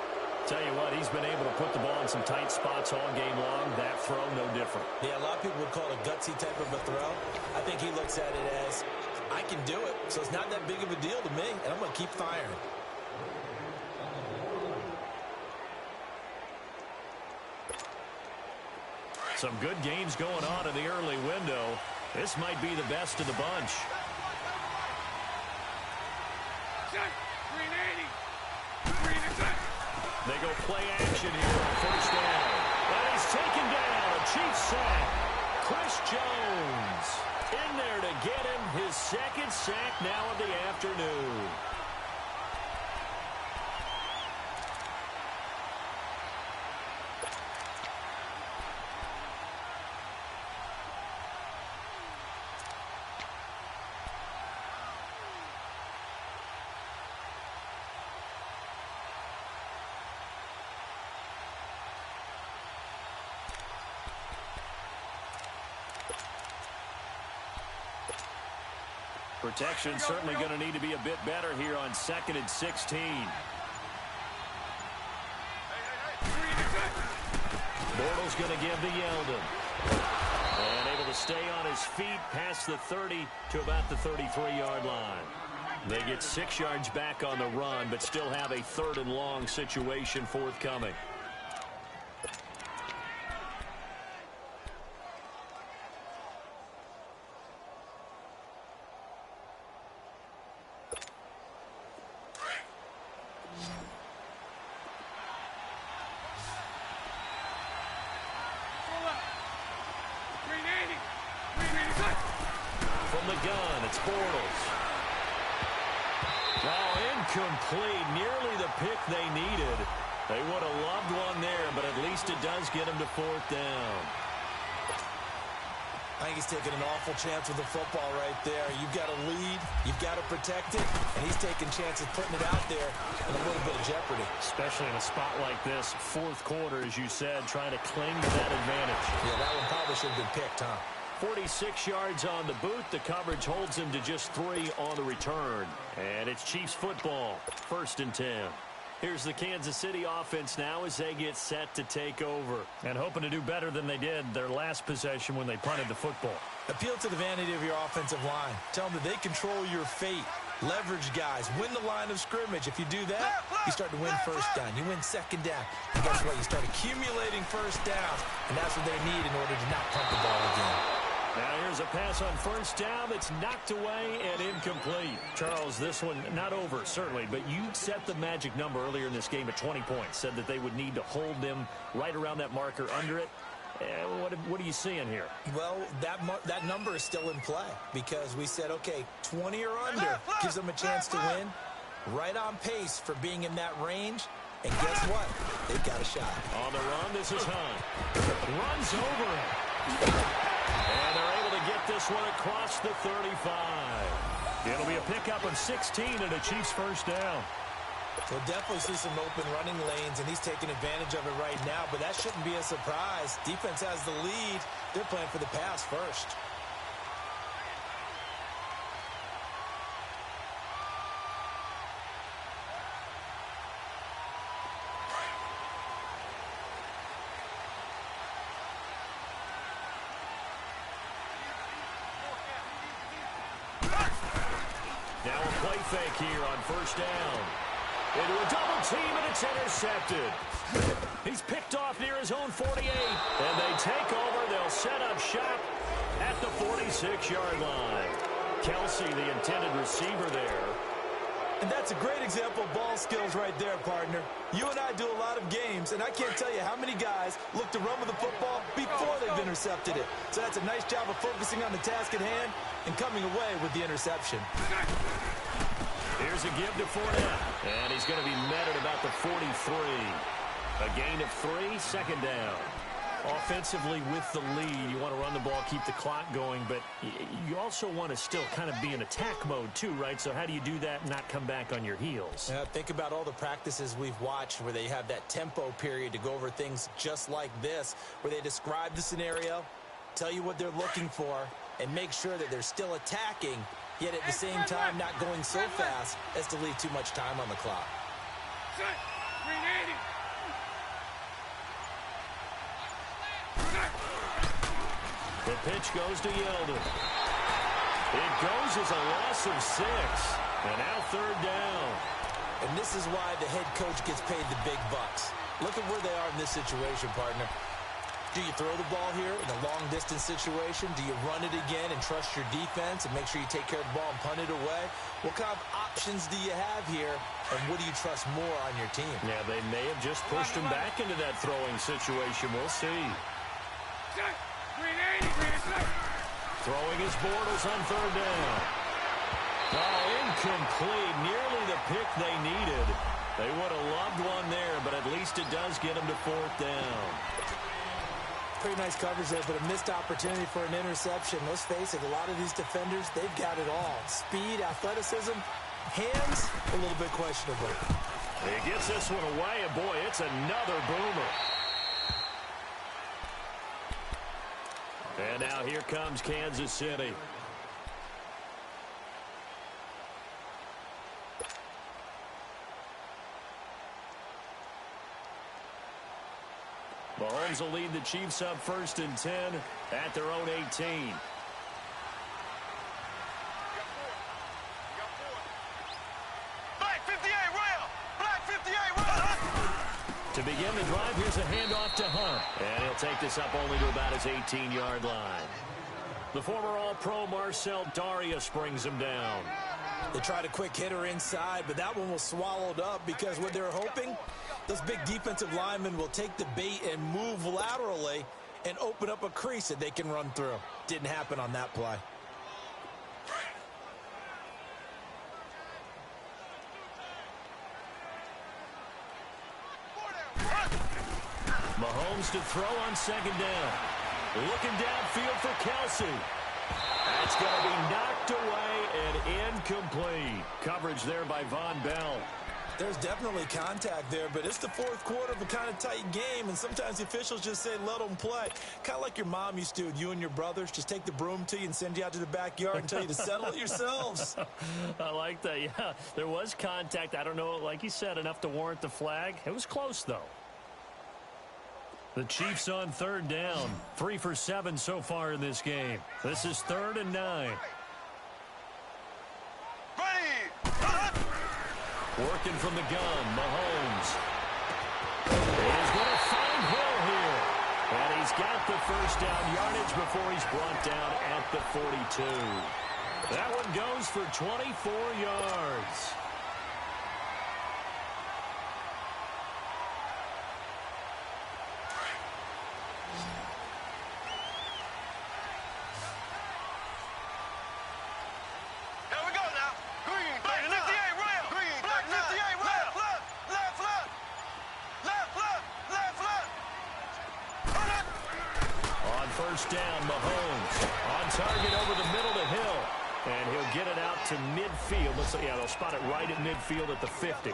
Tell you what, he's been able to put the ball in some tight spots all game long. That throw, no different. Yeah, a lot of people would call it a gutsy type of a throw. I think he looks at it as, I can do it, so it's not that big of a deal to me, and I'm going to keep firing. Some good games going on in the early window. This might be the best of the bunch. Set. Green 80. Green accept. They go play action here on 1st down. And he's taken down. A Chiefs sack. Chris Jones in there to get him his 2nd sack now of the afternoon. Protection certainly going to need to be a bit better here on 2nd and 16. Bortles going to give to Yeldon. And able to stay on his feet past the 30 to about the 33-yard line. They get 6 yards back on the run, but still have a 3rd and long situation forthcoming. From the gun, it's Bortles. Oh, incomplete. Nearly the pick they needed. They would have loved one there, but at least it does get them to 4th down. I think he's taking an awful chance with the football right there. You've got to lead, you've got to protect it, and he's taking chances putting it out there in a little bit of jeopardy. Especially in a spot like this, 4th quarter, as you said, trying to cling to that advantage. Yeah, that one probably should have been picked, huh? 46 yards on the boot. The coverage holds him to just 3 on the return. And it's Chiefs football, 1st and 10. Here's the Kansas City offense now as they get set to take over. And hoping to do better than they did their last possession when they punted the football. Appeal to the vanity of your offensive line. Tell them that they control your fate. Leverage guys. Win the line of scrimmage. If you do that, you start to win 1st down. You win 2nd down. And guess what? You start accumulating 1st downs. And that's what they need in order to not punt the ball again. Now here's a pass on 1st down that's knocked away and incomplete. Charles, this one not over, certainly, but you set the magic number earlier in this game at 20 points. Said that they would need to hold them right around that marker under it. What are you seeing here? Well, that number is still in play because we said, okay, 20 or under gives them a chance to win. Right on pace for being in that range. And guess what? They've got a shot. On the run, this is Hunt. Runs over it. And they're able to get this one across the 35. It'll be a pickup of 16 and a Chiefs first down. We'll definitely see some open running lanes, and he's taking advantage of it right now, but that shouldn't be a surprise. Defense has the lead. They're playing for the pass first. Now a play fake here on first down. Into a double team, and it's intercepted. He's picked off near his own 48. And they take over. They'll set up shop at the 46-yard line. Kelsey, the intended receiver there. And that's a great example of ball skills right there, partner. You and I do a lot of games, and I can't tell you how many guys look to run with the football before they've intercepted it. So that's a nice job of focusing on the task at hand and coming away with the interception. Here's a give to Fournette. And he's going to be met at about the 43. A gain of 3, second down. Offensively with the lead, you want to run the ball, keep the clock going, but you also want to still kind of be in attack mode too, right? So how do you do that and not come back on your heels? Yeah, think about all the practices we've watched where they have that tempo period to go over things just like this, where they describe the scenario, tell you what they're looking for, and make sure that they're still attacking, yet at the same time not going so fast as to leave too much time on the clock. Set. 380. The pitch goes to Yeldon. It goes as a loss of 6. And now third down. And this is why the head coach gets paid the big bucks. Look at where they are in this situation, partner. Do you throw the ball here in a long-distance situation? Do you run it again and trust your defense and make sure you take care of the ball and punt it away? What kind of options do you have here, and what do you trust more on your team? Yeah, they may have just pushed him back into that throwing situation. We'll see. Set. 380. Throwing his Bortles on third down. Oh, incomplete. Nearly the pick they needed. They would have loved one there, but at least it does get them to fourth down. Pretty nice coverage there, but a missed opportunity for an interception. Let's face it, a lot of these defenders, they've got it all. Speed, athleticism, hands, a little bit questionable. He gets this one away, and boy, it's another boomer. And now here comes Kansas City. Mahomes will lead the Chiefs up 1st and 10 at their own 18. Black 58 rail! Black 58 rail! To begin the drive, here's a handoff to Hunt. And he'll take this up only to about his 18-yard line. The former All-Pro Marcel Darius brings him down. They tried a quick hitter inside, but that one was swallowed up because what they're hoping, those big defensive linemen will take the bait and move laterally and open up a crease that they can run through. Didn't happen on that play. Mahomes to throw on second down. Looking downfield for Kelsey. That's going to be knocked away and incomplete. Coverage there by Von Bell. There's definitely contact there, but it's the fourth quarter of a kind of tight game, and sometimes the officials just say, let them play. Kind of like your mom used to with you and your brothers. Just take the broom to you and send you out to the backyard and tell you to settle it yourselves. I like that, yeah. There was contact. I don't know, like you said, enough to warrant the flag. It was close, though. The Chiefs on third down. 3 for 7 so far in this game. This is 3rd and 9. Working from the gun, Mahomes. He's going to find Hill here. And he's got the first down yardage before he's brought down at the 42. That one goes for 24 yards. first down. Mahomes on target over the middle to Hill. And he'll get it out to midfield. Looks like, yeah, they'll spot it right at midfield at the 50.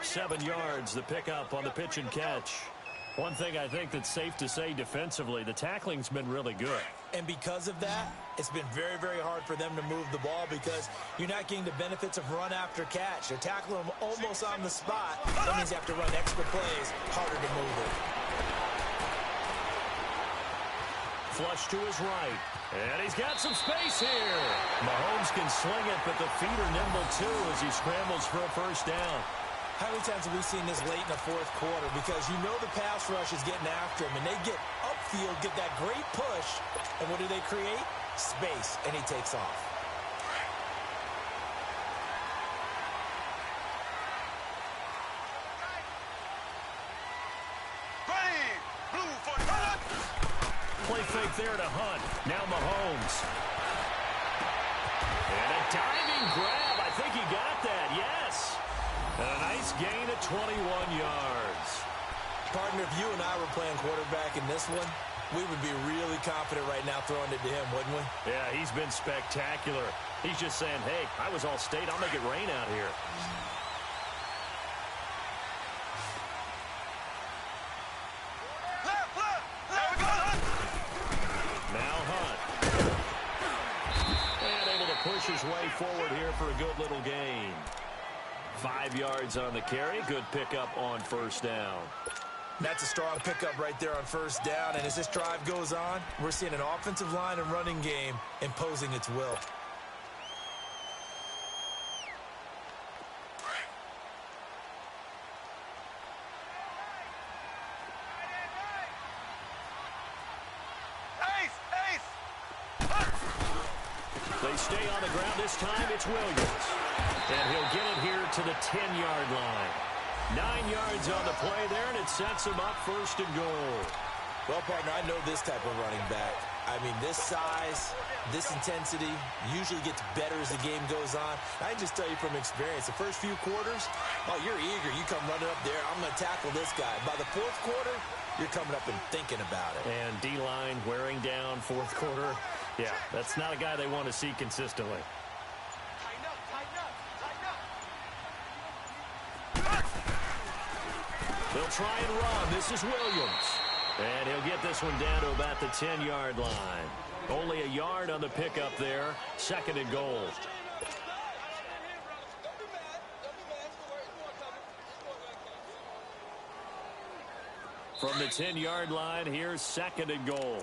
7 yards, the pickup on the pitch and catch. One thing I think that's safe to say defensively, the tackling's been really good. And because of that, it's been very, very hard for them to move the ball because you're not getting the benefits of run after catch. They're tackling them almost on the spot. That means you have to run extra plays, harder to move it. Flush to his right. And he's got some space here. Mahomes can sling it, but the feet are nimble too as he scrambles for a first down. How many times have we seen this late in the fourth quarter? Because you know the pass rush is getting after him, and they get upfield, get that great push, and what do they create? Space, and he takes off. Play fake there to Hunt. Now Mahomes. And a diving grab. I think he got that. Yes. And a nice gain of 21 yards. Partner, if you and I were playing quarterback in this one, we would be really confident right now throwing it to him, wouldn't we? Yeah, he's been spectacular. He's just saying, hey, I was all state. I'll make it rain out here. Push his way forward here for a good little gain. 5 yards on the carry. Good pickup on first down. That's a strong pickup right there on first down. And as this drive goes on, we're seeing an offensive line and running game imposing its will. They stay on the ground. This time it's Williams. And he'll get it here to the 10-yard line. 9 yards on the play there, and it sets him up first and goal. Well, partner, I know this type of running back. I mean, this size, this intensity usually gets better as the game goes on. I can just tell you from experience, the first few quarters, oh, you're eager. You come running up there, I'm going to tackle this guy. By the fourth quarter, you're coming up and thinking about it. And D-line wearing down fourth quarter. Yeah, that's not a guy they want to see consistently. They'll try and run. This is Williams. And he'll get this one down to about the 10-yard line. Only a yard on the pickup there. Second and goal. From the 10-yard line, here's second and goal.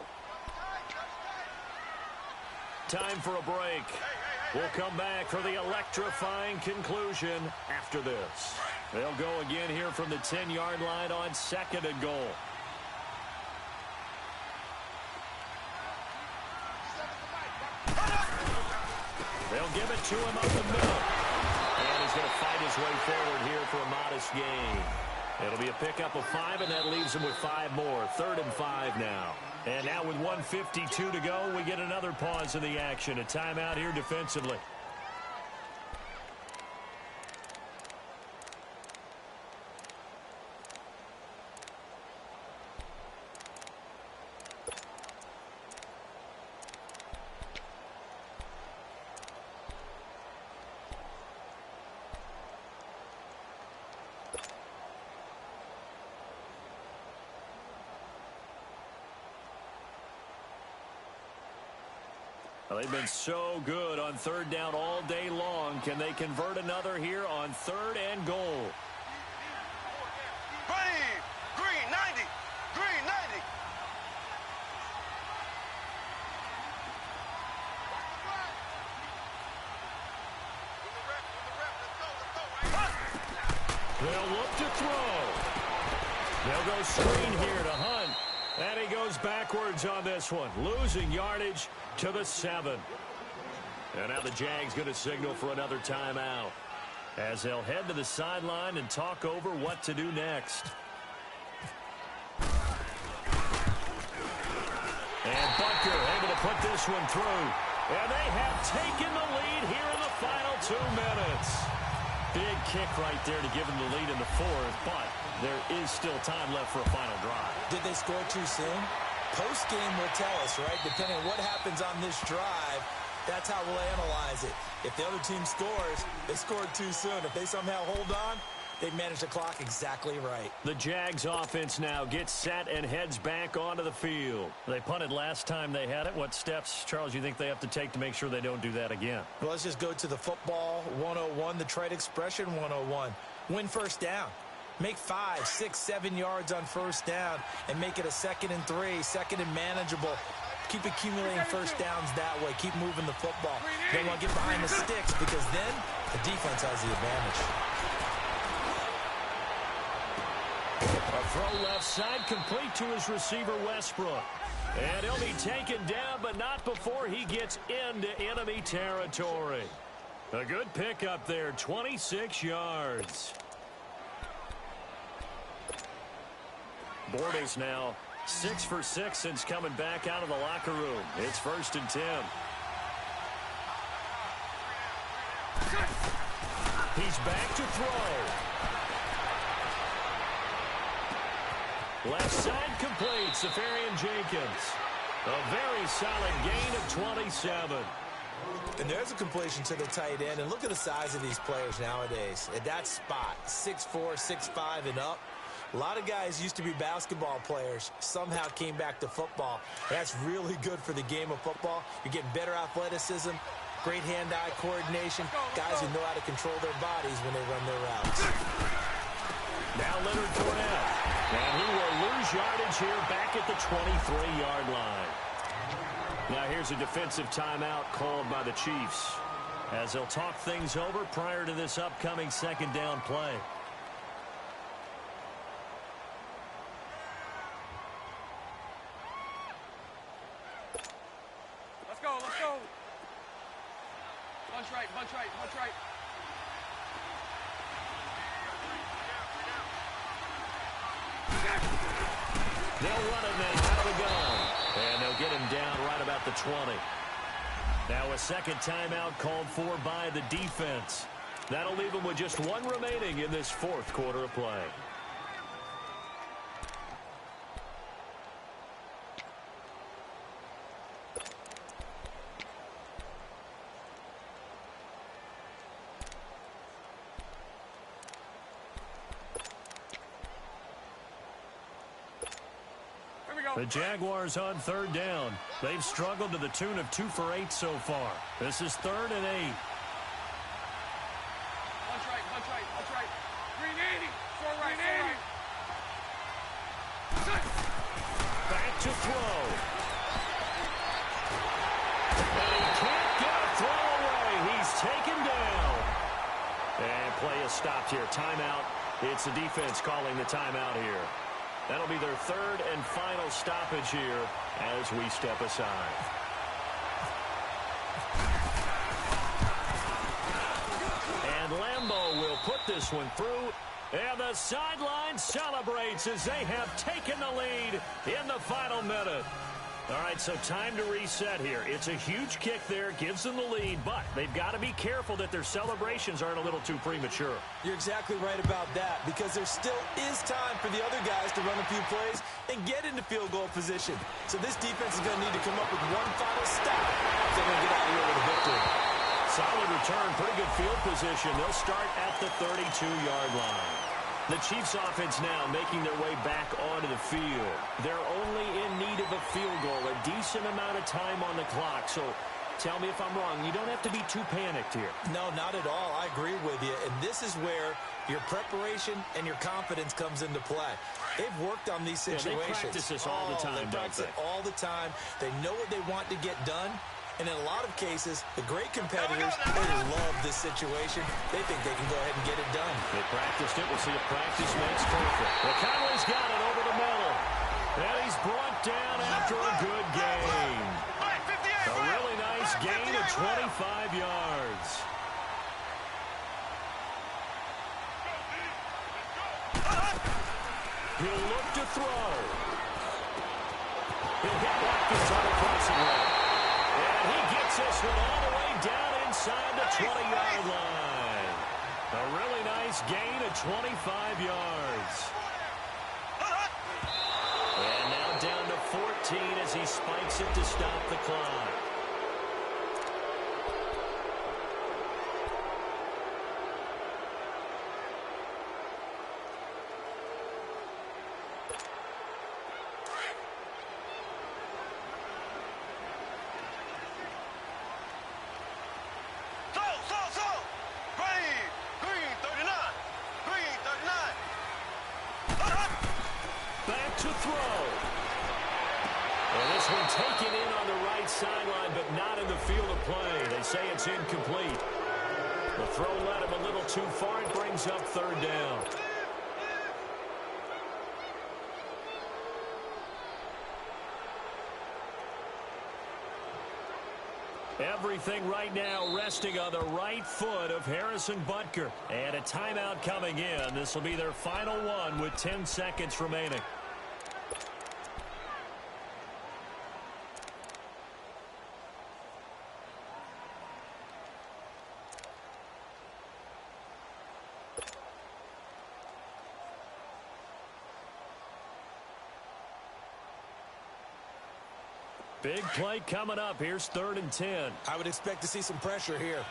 Time for a break. We'll come back for the electrifying conclusion after this. They'll go again here from the 10-yard line on second and goal. They'll give it to him up the middle. And he's going to fight his way forward here for a modest gain. It'll be a pickup of 5, and that leaves him with 5 more. 3rd and 5 now. And now with 1:52 to go, we get another pause in the action. A timeout here defensively. Well, they've been so good on third down all day long. Can they convert another here on 3rd and goal? Green 90. Green 90. They'll look to throw. They'll go screen here to Hunt. And he goes backwards on this one, losing yardage to the 7. And now the Jags going to signal for another timeout as they'll head to the sideline and talk over what to do next. And Butker able to put this one through. And they have taken the lead here in the final 2 minutes. Big kick right there to give them the lead in the 4th, but there is still time left for a final drive. Did they score too soon? Post-game will tell us, right? Depending on what happens on this drive, that's how we'll analyze it. If the other team scores, they scored too soon. If they somehow hold on, they managed the clock exactly right. The Jags offense now gets set and heads back onto the field. They punted last time they had it. What steps, Charles, you think they have to take to make sure they don't do that again? Well, let's just go to the football 101, the trade expression 101. Win first down. Make 5, 6, 7 yards on first down and make it a 2nd and 3, 2nd and manageable. Keep accumulating first downs that way. Keep moving the football. You don't want to get behind the sticks because then the defense has the advantage. A throw left side complete to his receiver, Westbrook. And he'll be taken down, but not before he gets into enemy territory. A good pickup there, 26 yards. Bortles now 6 for 6 since coming back out of the locker room. It's 1st and 10. He's back to throw. Left side complete, Safarian-Jenkins. A very solid gain of 27. And there's a completion to the tight end. And look at the size of these players nowadays. At that spot, 6'4", 6'5", and up. A lot of guys used to be basketball players, somehow came back to football. That's really good for the game of football. You're getting better athleticism, great hand-eye coordination, guys who know how to control their bodies when they run their routes. Now Leonard Fournette, and he will lose yardage here back at the 23-yard line. Now here's a defensive timeout called by the Chiefs as they'll talk things over prior to this upcoming 2nd down play. Let's go. Bunch right. They'll run it now out of the gun. And they'll get him down right about the 20. Now a 2nd timeout called for by the defense. That'll leave them with just 1 remaining in this 4th quarter of play. The Jaguars on 3rd down. They've struggled to the tune of 2 for 8 so far. This is 3rd and 8. Bunch right. Green 80. 4 right. Back to throw. And he can't get a throw away. He's taken down. And play is stopped here. Timeout. It's the defense calling the timeout here. That'll be their 3rd and final stoppage here as we step aside. And Lambeau will put this one through. And the sideline celebrates as they have taken the lead in the final minute. All right, so time to reset here. It's a huge kick there, gives them the lead, but they've got to be careful that their celebrations aren't a little too premature. You're exactly right about that because there still is time for the other guys to run a few plays and get into field goal position. So this defense is going to need to come up with one final stop if they're going to get out of here with a victory. Solid return, pretty good field position. They'll start at the 32-yard line. The Chiefs offense now making their way back onto the field. They're only in need of a field goal, a decent amount of time on the clock. So tell me if I'm wrong. You don't have to be too panicked here. No, not at all. I agree with you. And this is where your preparation and your confidence comes into play. They've worked on these situations. Yeah, they practice this all the time, they practice it all the time. They know what they want to get done. And in a lot of cases, the great competitors, they love this situation. They think they can go ahead and get it done. They practiced it. We'll see if practice makes perfect. Well, Conley's got it over the middle. And he's brought down after a good gain. A really nice gain of 25 yards. He'll look to throw. He'll hit Watkins on the crossing route. And he gets this one all the way down inside the 20-yard line. A really nice gain of 25 yards. And now down to 14 17 as he spikes it to stop the clock. To throw. And this one taken in on the right sideline, but not in the field of play. They say it's incomplete. The throw led him a little too far. It brings up third down. Everything right now resting on the right foot of Harrison Butker. And a timeout coming in. This will be their final one with 10 seconds remaining. Big play coming up. Here's 3rd and 10. I would expect to see some pressure here.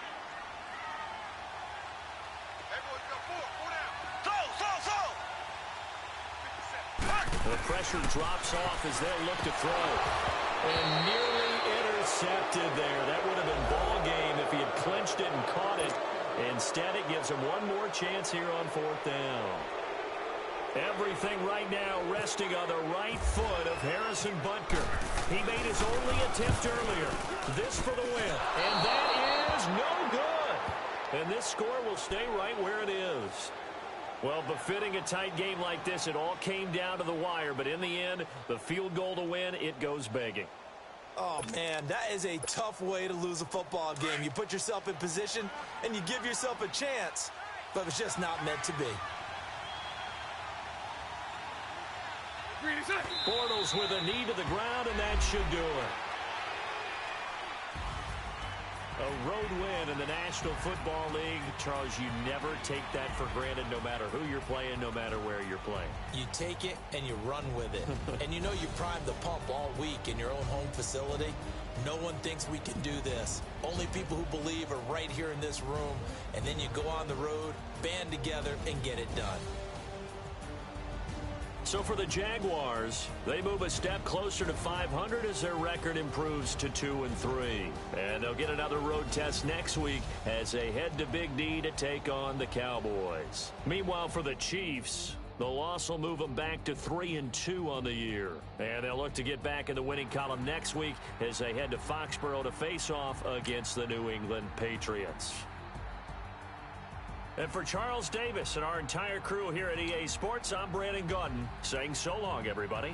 The pressure drops off as they'll look to throw. And nearly intercepted there. That would have been ball game if he had clinched it and caught it. Instead, it gives him one more chance here on 4th down. Everything right now resting on the right foot of Harrison Butker. He made his only attempt earlier. This for the win. And that is no good. And this score will stay right where it is. Well, befitting a tight game like this, it all came down to the wire. But in the end, the field goal to win, it goes begging. Oh, man, that is a tough way to lose a football game. You put yourself in position, and you give yourself a chance. But it's just not meant to be. Bortles with a knee to the ground, and that should do it. A road win in the National Football League. Charles, you never take that for granted no matter who you're playing, no matter where you're playing. You take it and you run with it. And you know you primed the pump all week in your own home facility. No one thinks we can do this. Only people who believe are right here in this room. And then you go on the road, band together, and get it done. So for the Jaguars, they move a step closer to 500 as their record improves to 2-3. And they'll get another road test next week as they head to Big D to take on the Cowboys. Meanwhile, for the Chiefs, the loss will move them back to 3-2 on the year. And they'll look to get back in the winning column next week as they head to Foxborough to face off against the New England Patriots. And for Charles Davis and our entire crew here at EA Sports, I'm Brandon Gaudin saying so long, everybody.